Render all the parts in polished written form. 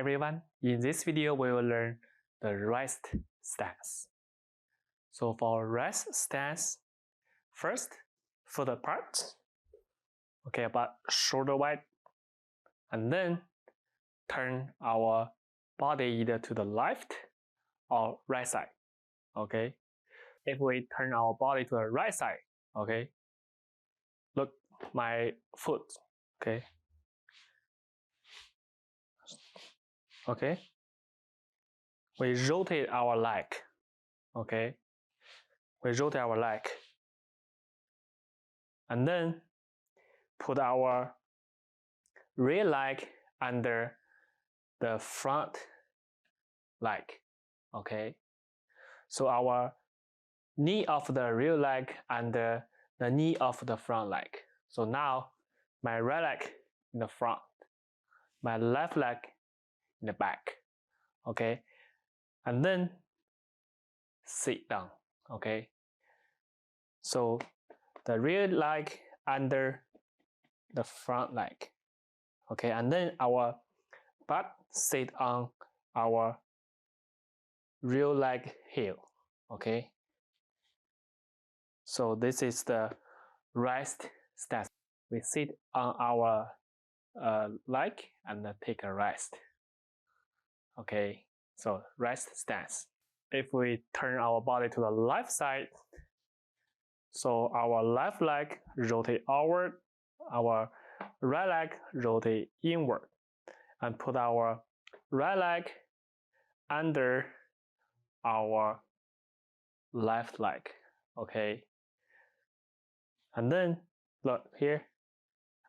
everyone, in this video we will learn the rest stance. So for rest stance, first foot apart, okay, about shoulder wide, and then turn our body either to the left or right side, okay. If we turn our body to the right side, okay, look my foot, okay. Okay, we rotate our leg, okay, we rotate our leg, and then put our rear leg under the front leg, okay, so our knee of the rear leg under the knee of the front leg. So now my right leg in the front, my left leg in the back, okay, and then sit down, okay. So the rear leg under the front leg, okay, and then our butt sit on our rear leg heel, okay. So this is the rest stance. We sit on our leg and take a rest, okay. So rest stance. If we turn our body to the left side, so our left leg rotate outward, our right leg rotate inward, and put our right leg under our left leg, okay. And then look here,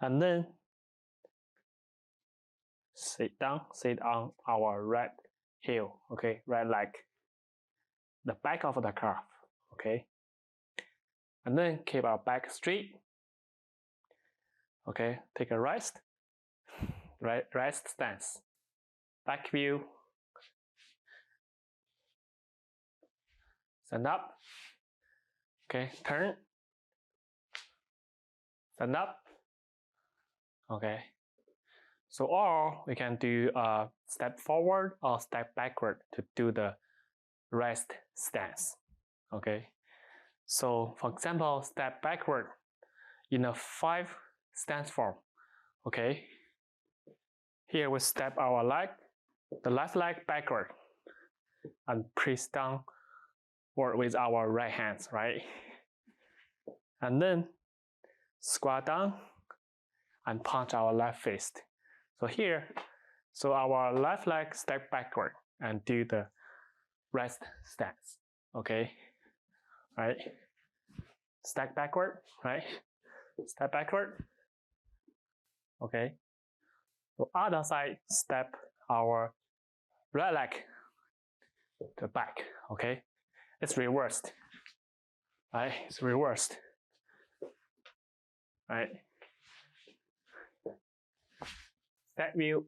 and then sit down, sit on our right heel, okay, right leg, the back of the calf, okay. And then keep our back straight, okay, take a rest, rest stance, back view, stand up, okay, turn, stand up, okay. So or we can do a step forward or step backward to do the rest stance, okay. So for example, step backward in a 5 stance form, okay. Here we step our leg, the left leg backward, and press downward with our right hands, right? And then squat down and punch our left fist. So here, so our left leg step backward and do the rest stance, okay? Right? Step backward, right? Step backward, okay. So other side, step our right leg to back, okay. It's reversed, right? It's reversed, right? Step view.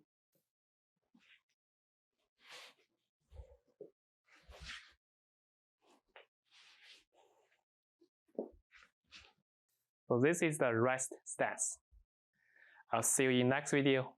So this is the rest stance. I'll see you in next video.